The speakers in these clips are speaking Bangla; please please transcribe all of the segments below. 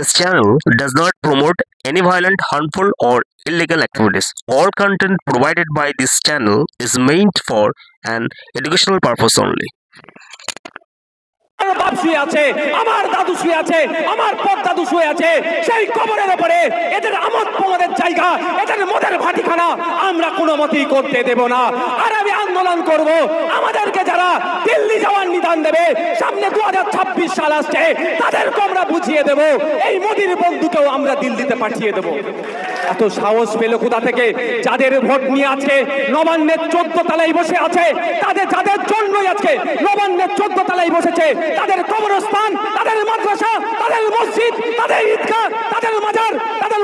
This channel does not promote any violent, harmful, or illegal activities. All content provided by this channel is meant for an educational purpose only. আমার বাপ শুয়ে আছে, আমার দাদু শুয়ে আছে, আমার পরদাদু শুয়ে আছে, সেই কবরের উপরে এদের আমোদ প্রমোদের জায়গা, এদের মদের ভাটিখানা আমরা কোনো মতেই করতে দেব না। আর আমি আন্দোলন করব, আমাদেরকে যারা দিল্লি যাওয়ার নিদান দেবে, সামনে 2026 সাল আসছে, তাদেরকে আমরা বুঝিয়ে দেব এই মোদির বন্ধুকেও আমরা দিল্লিতে পাঠিয়ে দেব। এত সাহস পেল কোথা থেকে? যাদের ভোট নিয়ে আছে নবান্নের 14 তলায় বসে আছে, যাদের জন্যই আজকে নবান্নের 14 তলায় বসেছে, তাদের কবরস্থান, তাদের মাদ্রাসা, তাদের মসজিদ, তাদের ঈদগাহ, তাদের মাজার, তাদের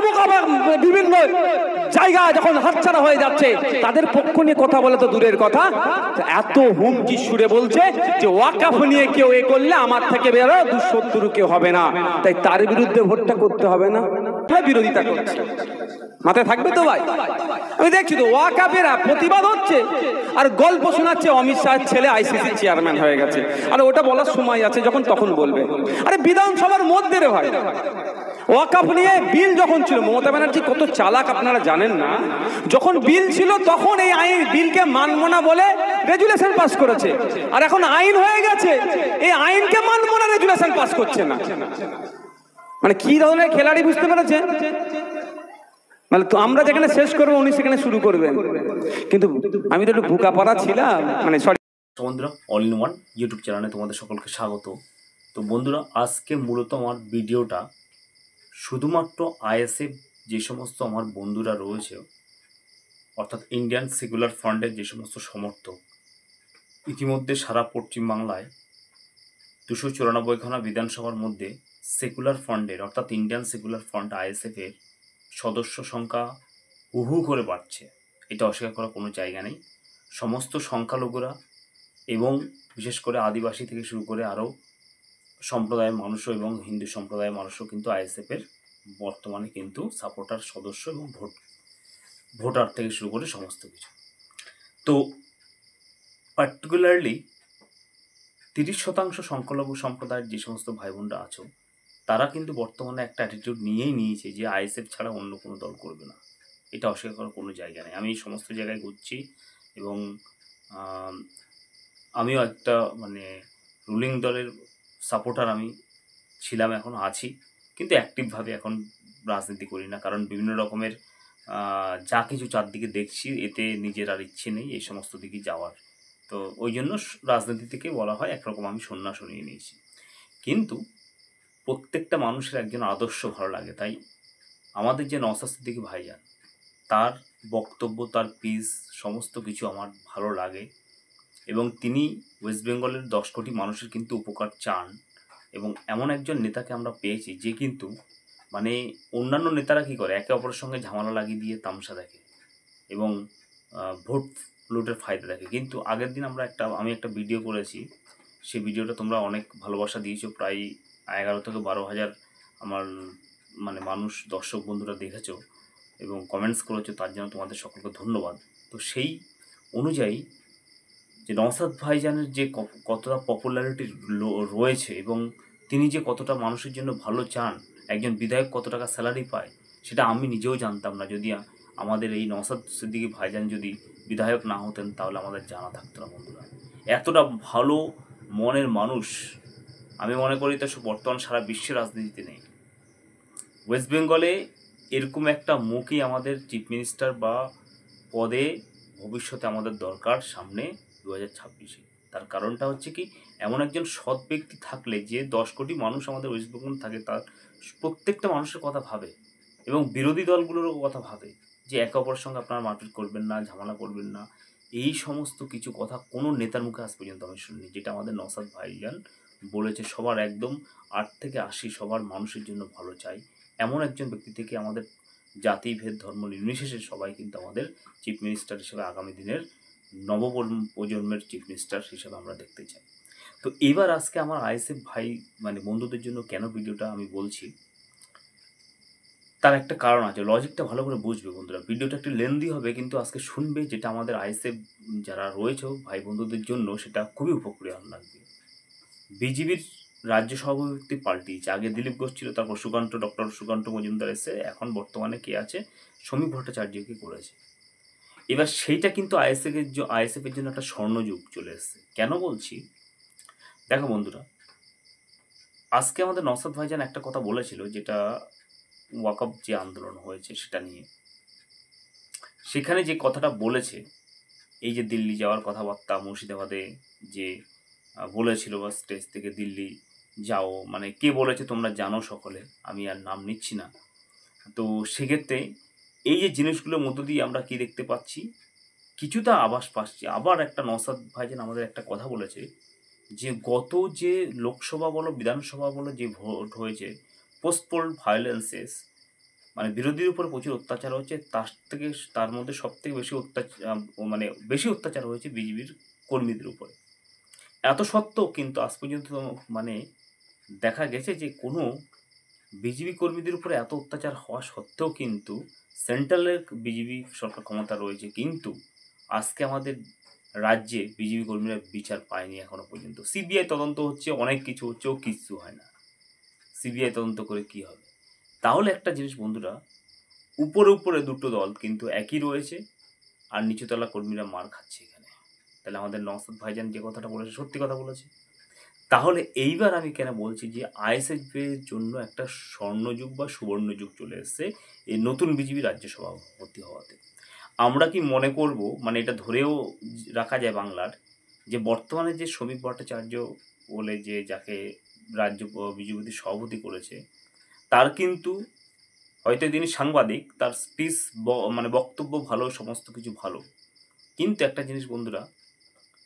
বিভিন্ন জায়গা যখন হাতছাড়া হয়ে যাচ্ছে, তাদের পক্ষ নিয়ে কথা বলে তো দূরের কথা, এত হুমকি সুরে বলছে যে ওয়াকফ নিয়ে কেউ এ করলে আমার থেকে বেরো 270 কেউ হবে না, তাই তার বিরুদ্ধে ভোটটা করতে হবে না, বিরোধিতা করছে। মাথায় থাকবে তো ভাই? আমি দেখছি তো ওয়াকফের প্রতিবাদ হচ্ছে আর গল্প শোনাচ্ছে অমিত শাহের ছেলে আইসিসি চেয়ারম্যান হয়ে গেছে, আর ওটা বলার সময় আছে যখন তখন বলবে। আরে বিধানসভার মধ্যে রে ভাই, ওয়াকফ নিয়ে বিল যখন ছিল, মমতা ব্যানার্জি কত চালাক আপনারা জানেন না, যখন বিল ছিল তখন এই আইন বিলকে মানব না বলে রেজুলেশন পাস করেছে, আর এখন আইন হয়ে গেছে এই আইনকে মানব না, রেজুলেশন পাস করছে না। মানে কি ধরনের খেলাড়ি বুঝতে পেরেছেন? মানে তো আমরা যেখানে শেষ করবো উনি সেখানে শুরু করবেন, কিন্তু আমি তো একটু বুকা পড়া ছিলাম। মানে সরি বন্ধুরা, অল ইন ওয়ান ইউটিউব চ্যানেলে তোমাদের সকলকে স্বাগত। তো বন্ধুরা, আজকে মূলত আমার ভিডিওটা শুধুমাত্র আইএসএফ যে সমস্ত আমার বন্ধুরা রয়েছে, অর্থাৎ ইন্ডিয়ান সেকুলার ফ্রন্টের যে সমস্ত সমর্থক, ইতিমধ্যে সারা পশ্চিমবাংলায় 294খানা বিধানসভার মধ্যে সেকুলার ফ্রন্টের অর্থাৎ ইন্ডিয়ান সেকুলার ফ্রন্ট আইএসএফের সদস্য সংখ্যা হু করে বাড়ছে, এটা অস্বীকার করার কোনো জায়গা নেই। সমস্ত সংখ্যালঘুরা এবং বিশেষ করে আদিবাসী থেকে শুরু করে আরও সম্প্রদায়ের মানুষও এবং হিন্দু সম্প্রদায়ের মানুষও কিন্তু আইএসএফের বর্তমানে কিন্তু সাপোর্টার সদস্য এবং ভোটার থেকে শুরু করে সমস্ত কিছু। তো পার্টিকুলারলি 30% সংখ্যালঘু সম্প্রদায়ের যে সমস্ত ভাই বোনরা আছো, তারা কিন্তু বর্তমানে একটা অ্যাটিটিউড নিয়েছে যে আইএসএফ ছাড়া অন্য কোনো দল করবে না, এটা অস্বীকার করার কোনো জায়গা নেই। আমি সমস্ত জায়গায় ঘুরছি এবং আমিও একটা মানে রুলিং দলের সাপোর্টার আমি ছিলাম, এখন আছি, কিন্তু অ্যাক্টিভভাবে এখন রাজনীতি করি না, কারণ বিভিন্ন রকমের যা কিছু চারদিকে দেখছি, এতে নিজের আর ইচ্ছে নেই এই সমস্ত দিকে যাওয়ার। তো ওই জন্য রাজনীতি থেকে বলা হয় একরকম আমি সন্ন্যাস নিয়ে নিয়েছি। কিন্তু প্রত্যেকটা মানুষের একজন আদর্শ ভালো লাগে, তাই আমাদের যে নওশাদ সিদ্দিকী ভাইজান, তার বক্তব্য, তার পিস, সমস্ত কিছু আমার ভালো লাগে এবং তিনি ওয়েস্ট বেঙ্গলের 10 কোটি মানুষের কিন্তু উপকার চান এবং এমন একজন নেতাকে আমরা পেয়েছি যে কিন্তু মানে অন্যান্য নেতারা কী করে, একে অপরের সঙ্গে ঝামেলা লাগিয়ে দিয়ে তামসা দেখে এবং ভোট লুটের ফায়দা দেখে। কিন্তু আগের দিন আমি একটা ভিডিও করেছি, সেই ভিডিওটা তোমরা অনেক ভালোবাসা দিয়েছো, প্রায় 11 থেকে 12 হাজার আমার মানে মানুষ দর্শক বন্ধুরা দেখেছো এবং কমেন্টস করেছো, তার জন্য তোমাদের সকলকে ধন্যবাদ। তো সেই অনুযায়ী যে নওশাদ ভাইজানের যে কতটা পপুলারিটি রয়েছে এবং তিনি যে কতটা মানুষের জন্য ভালো চান, একজন বিধায়ক কত টাকা স্যালারি পায়, সেটা আমি নিজেও জানতাম না। যদি আমাদের এই নওশাদ সিদ্দিকী ভাইজান যদি বিধায়ক না হতেন তাহলে আমাদের জানা থাকতো না। বন্ধুরা, এতটা ভালো মনের মানুষ আমি মনে করি তো বর্তমান সারা বিশ্বের রাজনীতিতে নেই। ওয়েস্ট বেঙ্গলে এরকম একটা মুখই আমাদের চিফ মিনিস্টার বা পদে ভবিষ্যতে আমাদের দরকার সামনে 2026-এ। তার কারণটা হচ্ছে কি, এমন একজন সৎ ব্যক্তি থাকলে যে 10 কোটি মানুষ আমাদের ওয়েস্ট বেঙ্গল থাকে, তার প্রত্যেকটা মানুষের কথা ভাবে এবং বিরোধী দলগুলোরও কথা ভাবে যে একে অপরের সঙ্গে আপনারা মারপিট করবেন না, ঝামেলা করবেন না, এই সমস্ত কিছু কথা কোনো নেতার মুখে আজ পর্যন্ত আমি শুনিনি, যেটা আমাদের নওশাদ ভাইজান বলেছে। সবার একদম 8 থেকে 80 সবার মানুষের জন্য ভালো চাই, এমন একজন ব্যক্তি থেকে আমাদের জাতি ভেদ ধর্ম নির্বিশেষে সবাই কিন্তু আমাদের চিফ মিনিস্টার হিসেবে আগামী দিনের নবপ্রজন্মের চিফ মিনিস্টার হিসেবে আমরা দেখতে চাই। তো এবার আজকে আমার আইএসএফ ভাই মানে বন্ধুদের জন্য কেন ভিডিওটা আমি বলছি, তার একটা কারণ আছে, লজিকটা ভালো করে বুঝবে বন্ধুরা। ভিডিওটা একটু লেন্দি হবে, কিন্তু আজকে শুনবে যেটা আমাদের আইএসএফ যারা রয়েছে ভাই বন্ধুদের জন্য সেটা খুবই উপকারী লাগবে। বিজেপির রাজ্য সভাপতি পাল্টিয়েছে। আগে দিলীপ ঘোষ ছিল, তারপর ডক্টর সুকান্ত মজুমদার এসে এখন বর্তমানে কে আছে, সমীপ ভট্টাচার্যকে করেছে। এবার সেইটা কিন্তু আইএসএফ এর জন্য একটা স্বর্ণযুগ চলে এসেছে। কেন বলছি, দেখো বন্ধুরা, আজকে আমাদের নওশাদ ভাইজান একটা কথা বলেছিল, যেটা ওয়াকআপ যে আন্দোলন হয়েছে সেটা নিয়ে। সেখানে যে কথাটা বলেছে, এই যে দিল্লি যাওয়ার কথাবার্তা, মুর্শিদাবাদে যে বলেছিল বা স্টেজ থেকে দিল্লি যাও, মানে কে বলেছে তোমরা জানো সকলে, আমি আর নাম নিচ্ছি না। তো সেক্ষেত্রে এই যে জিনিসগুলোর মধ্য দিয়ে আমরা কি দেখতে পাচ্ছি, কিছুটা আভাস পাচ্ছি। আবার একটা নওশাদ ভাইজান আমাদের একটা কথা বলেছে যে গত যে লোকসভা বলো বিধানসভা বলো যে ভোট হয়েছে, পোস্টপোল ভায়োলেন্সেস, মানে বিরোধীর উপর প্রচুর অত্যাচার হচ্ছে, তার মধ্যে সব থেকে বেশি বেশি অত্যাচার হয়েছে বিজেপির কর্মীদের উপরে। এত সত্ত্বেও কিন্তু আজ পর্যন্ত মানে দেখা গেছে যে কোনো বিজেপি কর্মীদের উপরে এত অত্যাচার হওয়া সত্ত্বেও কিন্তু সেন্ট্রালের বিজেপি সরকার ক্ষমতা রয়েছে, কিন্তু আজকে আমাদের রাজ্যে বিজেপি কর্মীরা বিচার পায়নি এখনো পর্যন্ত। সিবিআই তদন্ত হচ্ছে, অনেক কিছু হচ্ছেও, কিচ্ছু হয় না। সিবিআই তদন্ত করে কি হবে? তাহলে একটা জিনিস বন্ধুরা, উপরে উপরে দুটো দল কিন্তু একই রয়েছে, আর নিচুতলা কর্মীরা মার খাচ্ছে এখানে। তাহলে আমাদের নওশাদ ভাইজান যে কথাটা বলেছে সত্যি কথা বলেছে। তাহলে এইবার আমি কেন বলছি যে আইএসএফ এর জন্য একটা স্বর্ণযুগ বা সুবর্ণযুগ চলে এসছে এই নতুন বিজেপি রাজ্য সভাপতি হওয়াতে। আমরা কি মনে করব, মানে এটা ধরেও রাখা যায় বাংলার, যে বর্তমানে যে সমীপ ভট্টাচার্য বলে যে যাকে রাজ্য বিজেপি সভাপতি করেছে, তার কিন্তু হয়তো তিনি সাংবাদিক, তার স্পিচ মানে বক্তব্য ভালো, সমস্ত কিছু ভালো, কিন্তু একটা জিনিস বন্ধুরা,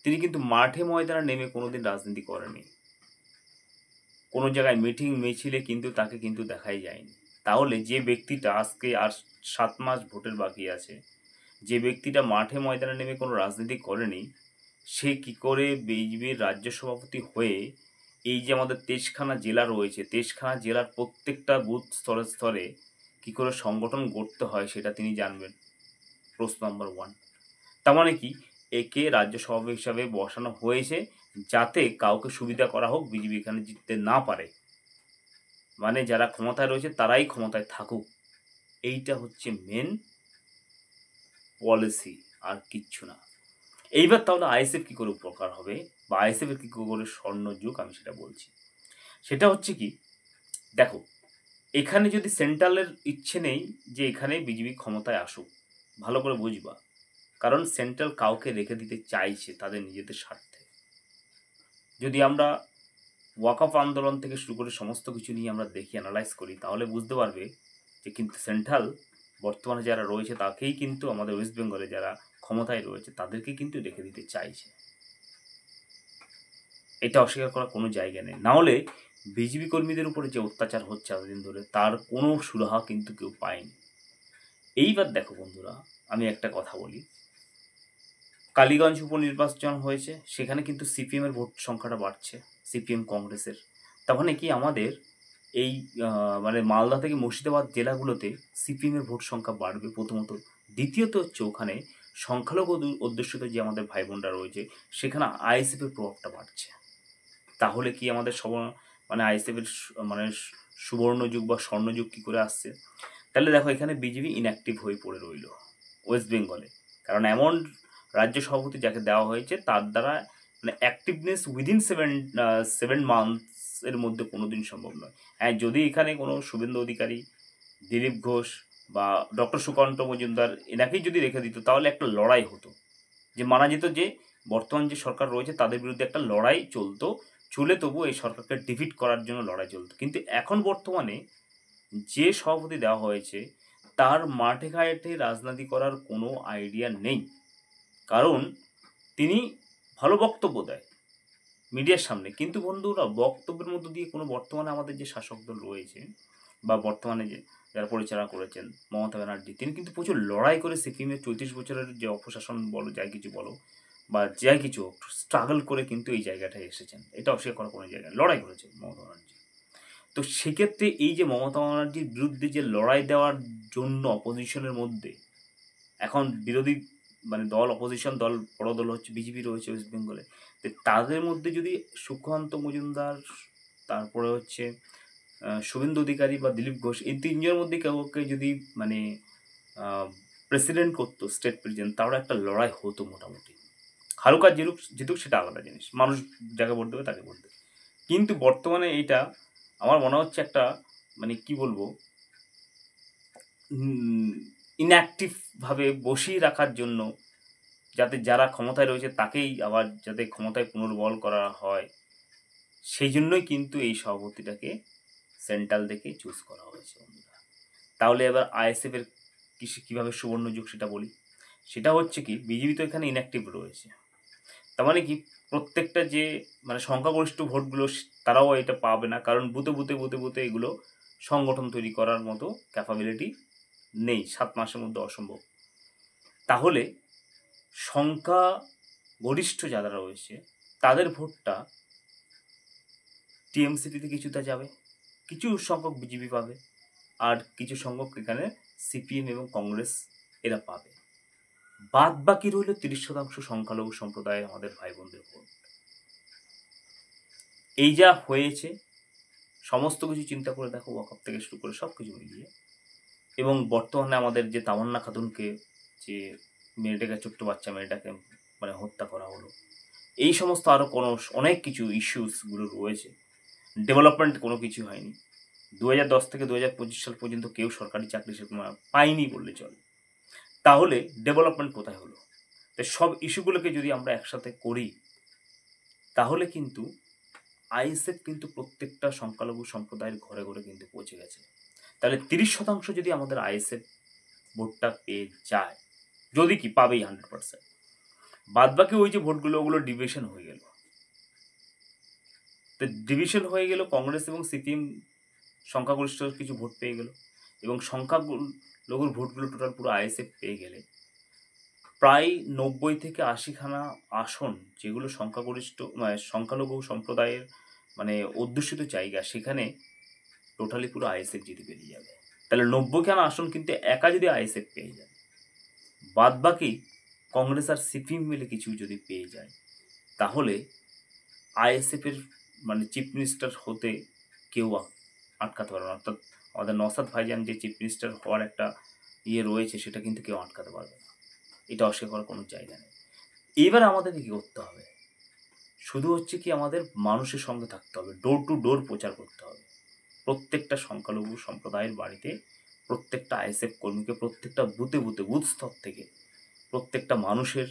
তিনি কিন্তু মাঠে ময়দানে নেমে কোনোদিন রাজনীতি করেনি। কোনো জায়গায় মিটিং মিছিলে কিন্তু তাকে কিন্তু দেখাই যায়নি। তাহলে যে ব্যক্তিটা আজকে আর 7 মাস ভোটের বাকি আছে, যে ব্যক্তিটা মাঠে ময়দানে নেমে কোনো রাজনীতি করেনি, সে কি করে বিজেপির রাজ্য সভাপতি হয়ে এই যে আমাদের 23খানা জেলা রয়েছে, 23খানা জেলার প্রত্যেকটা বুথ স্তরে স্তরে কি করে সংগঠন গড়তে হয় সেটা তিনি জানবেন? প্রশ্ন নাম্বার 1। তার মানে কি, একে রাজ্য সভাপতি হিসাবে বসানো হয়েছে যাতে কাউকে সুবিধা করা হোক, বিজেপি এখানে জিততে না পারে, মানে যারা ক্ষমতায় রয়েছে তারাই ক্ষমতায় থাকুক। এইটা হচ্ছে মেন পলিসি, আর কিচ্ছু না। এইবার তাহলে আইএসএফ কি করে উপকার হবে, বা আইএসএফ এর কি করে স্বর্ণযুগ, আমি সেটা বলছি। সেটা হচ্ছে কি, দেখো, এখানে যদি সেন্ট্রালের ইচ্ছে নেই যে এখানে বিজেপি ক্ষমতায় আসুক, ভালো করে বুঝবা, কারণ সেন্ট্রাল কাউকে রেখে দিতে চাইছে তাদের নিজেদের স্বার্থে। যদি আমরা ওয়াকআপ আন্দোলন থেকে শুরু করে সমস্ত কিছু নিয়ে আমরা দেখি, অ্যানালাইজ করি, তাহলে বুঝতে পারবে যে কিন্তু সেন্ট্রাল বর্তমানে যারা রয়েছে তাকেই কিন্তু আমাদের ওয়েস্ট বেঙ্গলে যারা ক্ষমতায় রয়েছে তাদেরকে কিন্তু রেখে দিতে চাইছে। এটা অস্বীকার করার কোনো জায়গা নেই। না হলে বিজেপি কর্মীদের উপরে যে অত্যাচার হচ্ছে এতদিন ধরে, তার কোনো সুরাহা কিন্তু কেউ পায়নি। এইবার দেখো বন্ধুরা, আমি একটা কথা বলি, কালীগঞ্জ উপনির্বাচন হয়েছে, সেখানে কিন্তু সিপিএম এর ভোট সংখ্যাটা বাড়ছে, সিপিএম কংগ্রেসের। তার মানে কি, আমাদের এই মানে মালদা থেকে মুর্শিদাবাদ জেলাগুলোতে সিপিএম এর ভোট সংখ্যা বাড়বে প্রথমত। দ্বিতীয়ত হচ্ছে ওখানে সংখ্যালঘু অধ্যুষিত যে আমাদের ভাই বোনরা রয়েছে, সেখানে আইএসএফ এর প্রভাবটা বাড়ছে। তাহলে কি আমাদের মানে আইএসএফ এর মানে সুবর্ণযুগ বা স্বর্ণযুগ কি করে আসছে? তাহলে দেখো, এখানে বিজেপি ইনঅ্যাক্টিভ হয়ে পড়ে রইল ওয়েস্ট বেঙ্গলে, কারণ এমন রাজ্য সভাপতি যাকে দেওয়া হয়েছে তার দ্বারা মানে অ্যাক্টিভনেস উইদিন 7 মান্থস এর মধ্যে কোনোদিন সম্ভব নয়। হ্যাঁ, যদি এখানে কোনো শুভেন্দু অধিকারী, দিলীপ ঘোষ বা ডক্টর সুকান্ত মজুমদার এনাকেই যদি রেখে দিত, তাহলে একটা লড়াই হতো, যে মানা যেত যে বর্তমান যে সরকার রয়েছে তাদের বিরুদ্ধে একটা লড়াই চলে তবু এই সরকারকে ডিফিট করার জন্য লড়াই চলতো। কিন্তু এখন বর্তমানে যে সভাপতি দেওয়া হয়েছে তার মাঠে ঘাটে রাজনীতি করার কোনো আইডিয়া নেই, কারণ তিনি ভালো বক্তব্য দেয় মিডিয়ার সামনে, কিন্তু বন্ধুরা বক্তব্যের মধ্য দিয়ে কোনো বর্তমানে আমাদের যে শাসক দল রয়েছে বা বর্তমানে যে যারা পরিচালনা করেছেন মমতা ব্যানার্জি, তিনি কিন্তু প্রচুর লড়াই করে সিকিমের 34 বছরের যে অপশাসন বলো, যাই কিছু বলো বা যাই কিছু স্ট্রাগল করে কিন্তু এই জায়গাটায় এসেছেন। এটা অস্বীকার করার কোনো জায়গায়, লড়াই করেছে মমতা ব্যানার্জি। তো সেক্ষেত্রে এই যে মমতা ব্যানার্জির বিরুদ্ধে যে লড়াই দেওয়ার জন্য অপোজিশনের মধ্যে এখন বিরোধী মানে দল, অপোজিশন দল, বড় দল হচ্ছে বিজেপি রয়েছে ওয়েস্ট বেঙ্গলে, তো তাদের মধ্যে যদি সুকান্ত মজুমদার তারপরে হচ্ছে শুভেন্দু অধিকারী বা দিলীপ ঘোষ, এই তিনজনের মধ্যে কাউকে যদি মানে প্রেসিডেন্ট করতো, স্টেট প্রেসিডেন্ট, তারও একটা লড়াই হতো মোটামুটি। খালুকার জিতুক সেটা আলাদা জিনিস, মানুষ যাকে ভোট দেবে তাকে ভোট দেবে। কিন্তু বর্তমানে এইটা আমার মনে হচ্ছে একটা মানে কি বলবো, ইনঅ্যাক্টিভভাবে বসিয়ে রাখার জন্য, যাতে যারা ক্ষমতায় রয়েছে তাকেই আবার যাতে ক্ষমতায় পুনর্বল করা হয়, সেই জন্যই কিন্তু এই সভাপতিটাকে সেন্ট্রাল থেকে চুজ করা হয়েছে বন্ধুরা। তাহলে এবার আইএসএফ এর কীভাবে সুবর্ণ যুগ সেটা বলি। সেটা হচ্ছে কি, বিজেপি তো এখানে ইনঅ্যাক্টিভ রয়েছে, তার মানে কি প্রত্যেকটা যে মানে সংখ্যাগরিষ্ঠ ভোটগুলো তারাও এটা পাবে না, কারণ বুথে বুথে বুথে বুথে এগুলো সংগঠন তৈরি করার মতো ক্যাপাবিলিটি নেই, 7 মাসের মধ্যে অসম্ভব। তাহলে সংখ্যা গরিষ্ঠ যারা রয়েছে তাদের ভোটটা টিএমসিপিতে কিছুটা যাবে, কিছু সংখ্যক বিজেপি পাবে, আর কিছু সংখ্যক এখানে সিপিএম এবং কংগ্রেস এরা পাবে। বাদ বাকি রইল 30% সংখ্যালঘু সম্প্রদায়ের আমাদের ভাই বোনদের ভোট। এই যা হয়েছে সমস্ত কিছু চিন্তা করে দেখো, ওয়াকআপ থেকে শুরু করে সব কিছু মিলিয়ে, এবং বর্তমানে আমাদের যে তামান্না খাতুনকে, যে মেয়েটাকে, ছোট্ট বাচ্চা মেয়েটাকে মানে হত্যা করা হলো, এই সমস্ত আরও কোনো অনেক কিছু ইস্যুসগুলো রয়েছে। ডেভেলপমেন্ট কোনো কিছু হয়নি। 2010 থেকে 2025 সাল পর্যন্ত কেউ সরকারি চাকরি সেরকম পায়নি বললে চলে। তাহলে ডেভেলপমেন্ট কোথায় হলো? তাই সব ইস্যুগুলোকে যদি আমরা একসাথে করি, তাহলে কিন্তু আইএসএফ কিন্তু প্রত্যেকটা সংখ্যালঘু সম্প্রদায়ের ঘরে ঘরে কিন্তু পৌঁছে গেছে। তাহলে 30% যদি আমাদের আইএসএফ ভোটটা পেয়ে যায়, যদি কি পাবেই 100%, বাদ বাকি ওই যে ভোটগুলো ওগুলো ডিভিশন হয়ে গেল। তো ডিভিশন হয়ে গেল, কংগ্রেস এবং সিপিএম সংখ্যাগরিষ্ঠ কিছু ভোট পেয়ে গেল, এবং সংখ্যালঘুর ভোটগুলো টোটাল পুরো আইএসএফ পেয়ে গেলে প্রায় 90 থেকে 80খানা আসন, যেগুলো সংখ্যাগরিষ্ঠ মানে সংখ্যালঘু সম্প্রদায়ের মানে অধ্যুষিত জায়গা, সেখানে টোটালি পুরো আইএসএফ জিতে বেরিয়ে যাবে। তাহলে 90খানা আসন কিন্তু একা যদি আইএসএফ পেয়ে যায়, বাদ বাকি কংগ্রেস আর সিপিএম মিলে কিছু যদি পেয়ে যায়, তাহলে আইএসএফ এর মানে চিফ মিনিস্টার হতে কেউ আটকাতে পারবে না। অর্থাৎ আমাদের নওশাদ ভাইজান যে চিফ মিনিস্টার হওয়ার একটা রয়েছে, সেটা কিন্তু কেউ আটকাতে পারবে না, এটা অস্বীকার করার কোনো জায়গা নেই। এবার আমাদেরকে কী করতে হবে? শুধু হচ্ছে কি আমাদের মানুষের সঙ্গে থাকতে হবে, ডোর টু ডোর প্রচার করতে হবে। প্রত্যেকটা সংখ্যালঘু সম্প্রদায়ের বাড়িতে, প্রত্যেকটা আইএসএফ কর্মীকে, প্রত্যেকটা বুথে বুথে বুথ স্তর থেকে প্রত্যেকটা মানুষের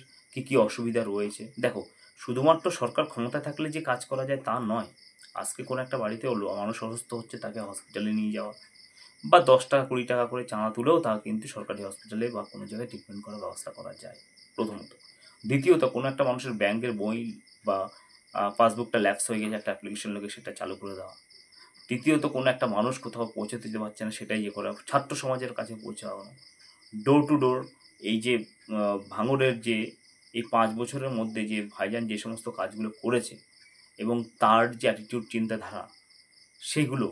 কী অসুবিধা রয়েছে। দেখো, শুধুমাত্র সরকার ক্ষমতায় থাকলে যে কাজ করা যায় তা নয়। আজকে কোনো একটা বাড়িতে হলো, মানুষ অসুস্থ হচ্ছে, তাকে হসপিটালে নিয়ে যাওয়া, বা 10 টাকা 20 টাকা করে চাঁদা তুলেও তা কিন্তু সরকারি হসপিটালে বা কোনো জায়গায় ট্রিটমেন্ট করার ব্যবস্থা করা যায়, প্রথমত। দ্বিতীয়ত, কোনো একটা মানুষের ব্যাংকের বই বা পাসবুকটা ল্যাপস হয়ে গেছে, একটা অ্যাপ্লিকেশন লোকে সেটা চালু করে দেওয়া। তৃতীয়ত, কোনো একটা মানুষ কোথাও পৌঁছে দিতে পারছে না, সেটাই করা, ছাত্র সমাজের কাছে পৌঁছানো, ডোর টু ডোর। এই যে ভাঙড়ের যে এই 5 বছরের মধ্যে যে ভাইজান যে সমস্ত কাজগুলো করেছে, এবং তার যে অ্যাটিটিউড, চিন্তাধারা, সেগুলো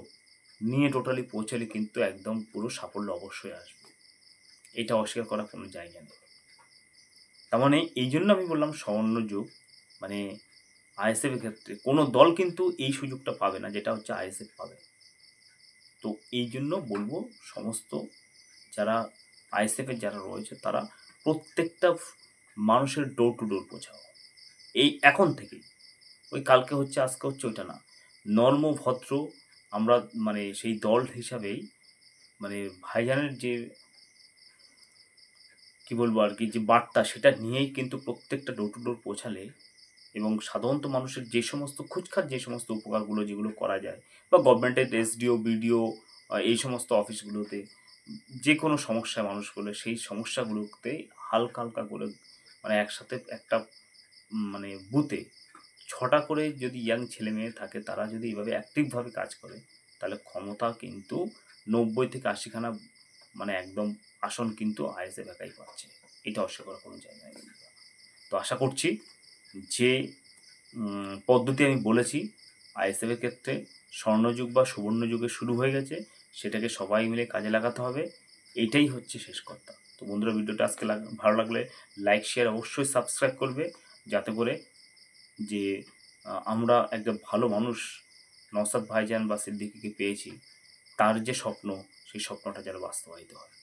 নিয়ে টোটালি পৌঁছালে কিন্তু একদম পুরো সাফল্য অবশ্যই আসবে, এটা অস্বীকার করার কোনো জায়গা নেই। তার মানে এই জন্য আমি বললাম স্বর্ণ যুগ, মানে আইএসএফের ক্ষেত্রে কোনো দল কিন্তু এই সুযোগটা পাবে না, যেটা হচ্ছে আইএসএফ পাবে। তো এই জন্য বলবো, সমস্ত যারা আইএসএফের যারা রয়েছে, তারা প্রত্যেকটা মানুষের ডোর টু ডোর পৌঁছাও, এই এখন থেকেই। ওই কালকে হচ্ছে আজকে হচ্ছে ওইটা না, নর্ম ভদ্র আমরা মানে সেই দল হিসাবেই, মানে ভাইজানের যে কি বলবো আর কি, যে বার্তা, সেটা নিয়েই কিন্তু প্রত্যেকটা ডোর টু ডোর পৌঁছালে, এবং সাধারণত মানুষের যে সমস্ত খুচখাচ যে সমস্ত উপকারগুলো যেগুলো করা যায়, বা গভর্নমেন্টের এসডিও বিডিও এই সমস্ত অফিসগুলোতে যে কোনো সমস্যায় মানুষগুলো, সেই সমস্যাগুলোতে হালকা হালকা করে মানে একসাথে একটা মানে বুথে 6টা করে যদি ইয়াং ছেলে মেয়ে থাকে, তারা যদি এইভাবে অ্যাক্টিভভাবে কাজ করে, তাহলে ক্ষমতা কিন্তু 90 থেকে 80খানা মানে একদম আসন কিন্তু আইএসএফ একাই পাচ্ছে, এটা অস্বীকার করার কোনো জায়গা নেই। তো আশা করছি যে পদ্ধতি আমি বলেছি আইএসএফের ক্ষেত্রে স্বর্ণযুগ বা সুবর্ণযুগে শুরু হয়ে গেছে, সেটাকে সবাই মিলে কাজে লাগাতে হবে, এইটাই হচ্ছে শেষ কথা। তো বন্ধুরা, ভিডিওটা আজকে ভালো লাগলে লাইক শেয়ার অবশ্যই সাবস্ক্রাইব করবে, যাতে করে যে আমরা একটা ভালো মানুষ নওশাদ ভাইজান বা সিদ্দিকীকে পেয়েছি, তার যে স্বপ্ন, সেই স্বপ্নটা যেন বাস্তবায়িত হয়।